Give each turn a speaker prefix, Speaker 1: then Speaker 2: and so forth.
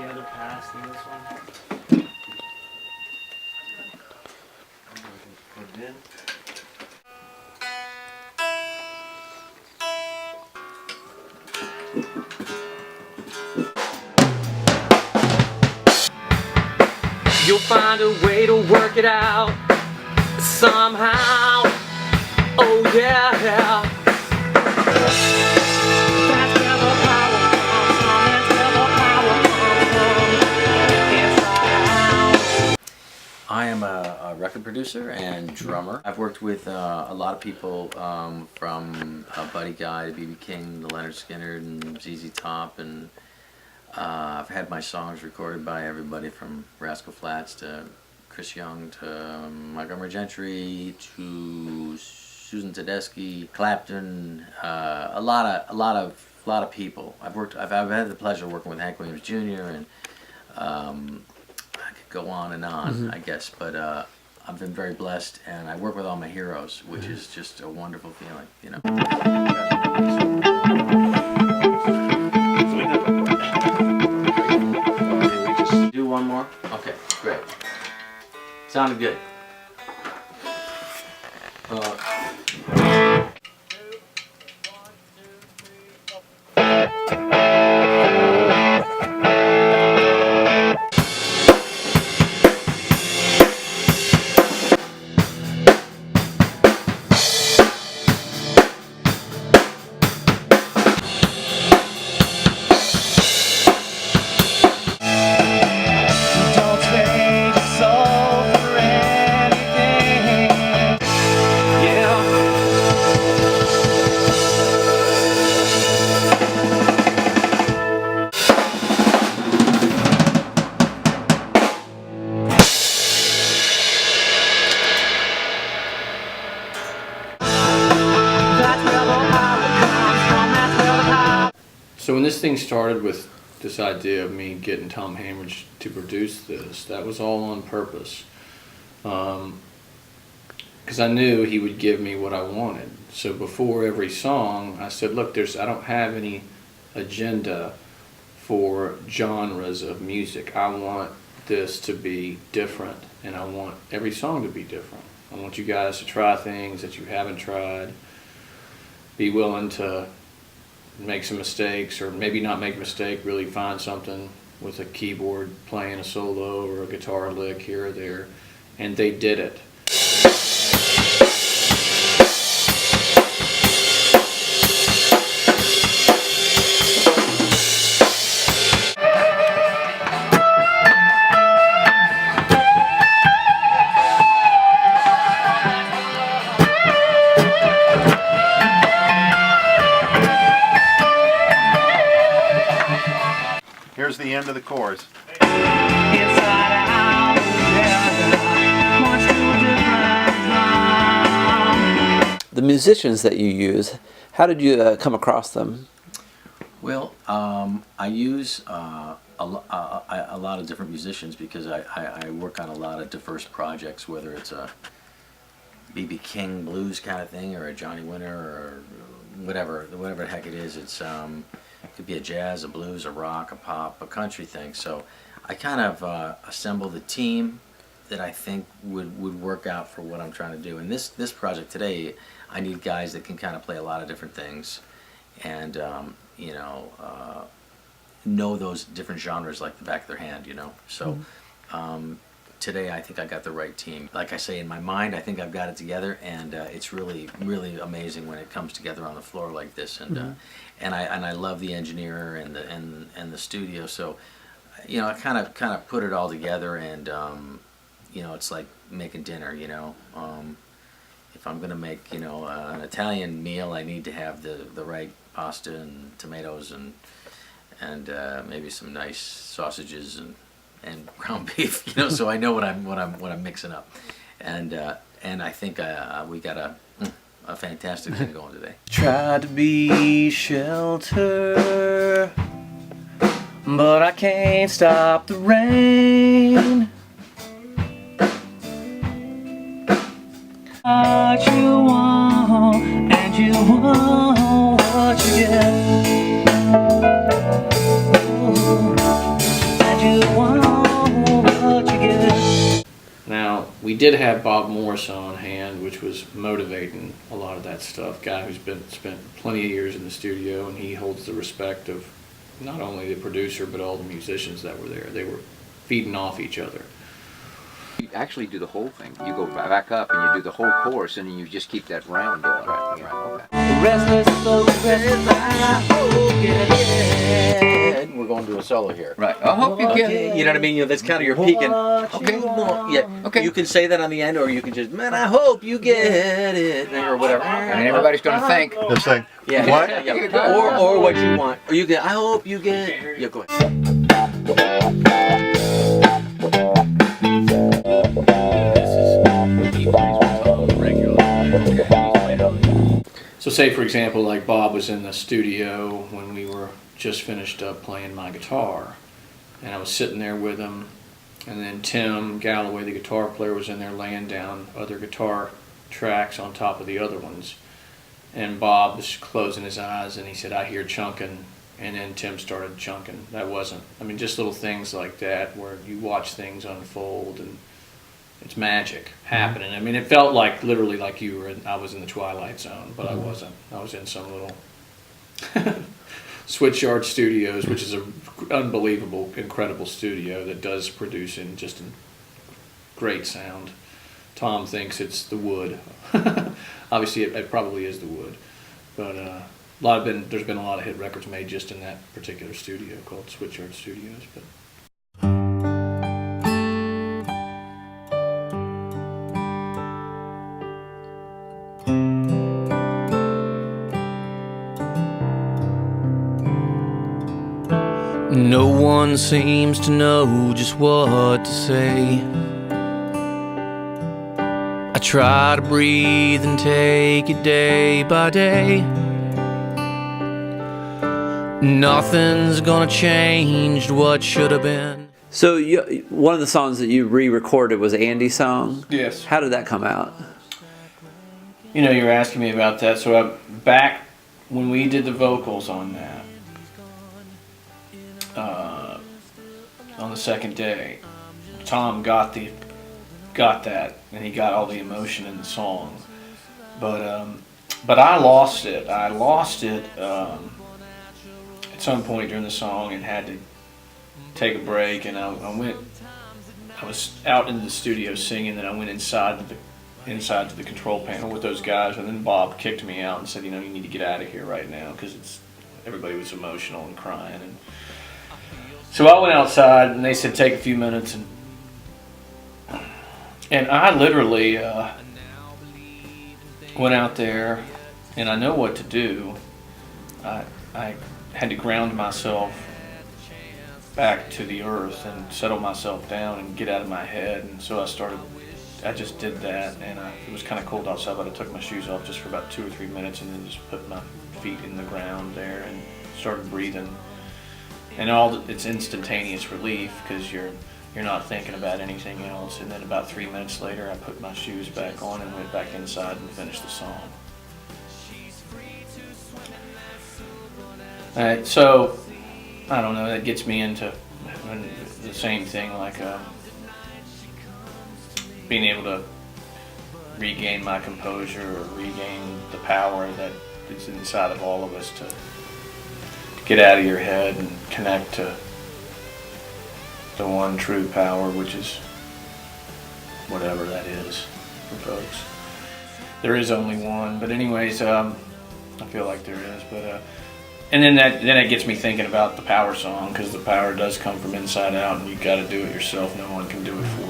Speaker 1: any other pass in this one?
Speaker 2: Put it in.
Speaker 1: You'll find a way to work it out somehow. Oh yeah, yeah. That's where the power comes from. That's where the power comes from. Inside out.
Speaker 3: I am a record producer and drummer. I've worked with a lot of people, from Buddy Guy to B.B. King to Leonard Skinner and ZZ Top, and I've had my songs recorded by everybody from Rascal Flatts to Chris Young to Montgomery Gentry to Susan Tedeschi, Clapton, a lot of people. I've had the pleasure of working with Hank Williams Jr. and I could go on and on, I guess, but I've been very blessed, and I work with all my heroes, which is just a wonderful feeling, you know. Do one more? Okay, great. Sounded good.
Speaker 4: So when this thing started with this idea of me getting Tom Hamridge to produce this, that was all on purpose. Because I knew he would give me what I wanted. So before every song, I said, look, I don't have any agenda for genres of music. I want this to be different, and I want every song to be different. I want you guys to try things that you haven't tried, be willing to make some mistakes, or maybe not make a mistake, really find something with a keyboard playing a solo or a guitar lick here or there, and they did it.
Speaker 2: Here's the end of the chorus.
Speaker 5: The musicians that you use, how did you come across them?
Speaker 3: Well, I use a lot of different musicians because I work on a lot of diverse projects, whether it's a B.B. King blues kind of thing or a Johnny Winter or whatever the heck it is. It could be a jazz, a blues, a rock, a pop, a country thing. So I kind of assembled a team that I think would work out for what I'm trying to do. And this project today, I need guys that can kind of play a lot of different things and you know those different genres like the back of their hand, you know. So today I think I got the right team. Like I say, in my mind I think I've got it together, and it's really amazing when it comes together on the floor like this. And and I love the engineer and the studio. So you know, I kind of put it all together, and you know, it's like making dinner, you know. If I'm gonna make, you know, an Italian meal, I need to have the right pasta and tomatoes and maybe some nice sausages and ground beef, you know, so I know what I'm mixing up, and I think we got a fantastic thing going today.
Speaker 1: Tried to be shelter, but I can't stop the rain. What you want, and you want what you get. Ooh, and
Speaker 4: We did have Bob Morris on hand, which was motivating a lot of that stuff. Guy who's spent plenty of years in the studio, and he holds the respect of not only the producer but all the musicians that were there. They were feeding off each other.
Speaker 6: You actually do the whole thing. You go back up and you do the whole chorus, and then you just keep that round going. Right. Okay.
Speaker 5: Restless, so restless, I hope you get it.
Speaker 3: We're going to a solo here.
Speaker 6: Right. I hope you get
Speaker 3: You know what I mean? You know, that's kind of your peaking. Okay. Yeah.
Speaker 6: Okay.
Speaker 3: You can say that on the end, or you can just, man, I hope you get it, or whatever.
Speaker 6: And everybody's going to think.
Speaker 2: This thing.
Speaker 3: Yeah.
Speaker 2: What?
Speaker 3: Yeah. Or what you want. Or you can, I hope you get. Yeah, go ahead.
Speaker 4: So say, for example, like Bob was in the studio when we were just finished up playing my guitar, and I was sitting there with him, and then Tim Galloway, the guitar player, was in there laying down other guitar tracks on top of the other ones, and Bob was closing his eyes, and he said, "I hear chunking," and then Tim started chunking. That wasn't, I mean, just little things like that where you watch things unfold, and it's magic happening. I mean, it felt like literally like I was in the Twilight Zone, but I wasn't. I was in some little Switchyard Studios, which is an unbelievable, incredible studio that does produce in just a great sound. Tom thinks it's the wood. Obviously, it probably is the wood, but there's been a lot of hit records made just in that particular studio called Switchyard Studios. But
Speaker 1: No one seems to know just what to say. I try to breathe and take it day by day. Nothing's gonna change what should have been.
Speaker 5: So one of the songs that you re-recorded was Andy's song?
Speaker 4: yes.
Speaker 5: How did that come out?
Speaker 4: You know, you're asking me about that. So back when we did the vocals on that, on the second day, Tom got that, and he got all the emotion in the song. But I lost it. I lost it at some point during the song and had to take a break. And I was out in the studio singing, and I went inside to the control panel with those guys, and then Bob kicked me out and said, you need to get out of here right now, because everybody was emotional and crying. And so I went outside, and they said take a few minutes, and I literally went out there, and I know what to do. I had to ground myself back to the earth and settle myself down and get out of my head, and so I just did that, and it was kind of cold outside, but I took my shoes off just for about 2 or 3 minutes, and then just put my feet in the ground there and started breathing. And it's instantaneous relief, because you're not thinking about anything else. And then about 3 minutes later, I put my shoes back on and went back inside and finished the song. Alright, so I don't know, that gets me into the same thing, like being able to regain my composure, or regain the power that is inside of all of us to get out of your head and connect to the one true power, which is whatever that is for folks. There is only one, but anyways, I feel like there is. But and then it gets me thinking about the power song, because the power does come from inside out, and you got to do it yourself. No one can do it for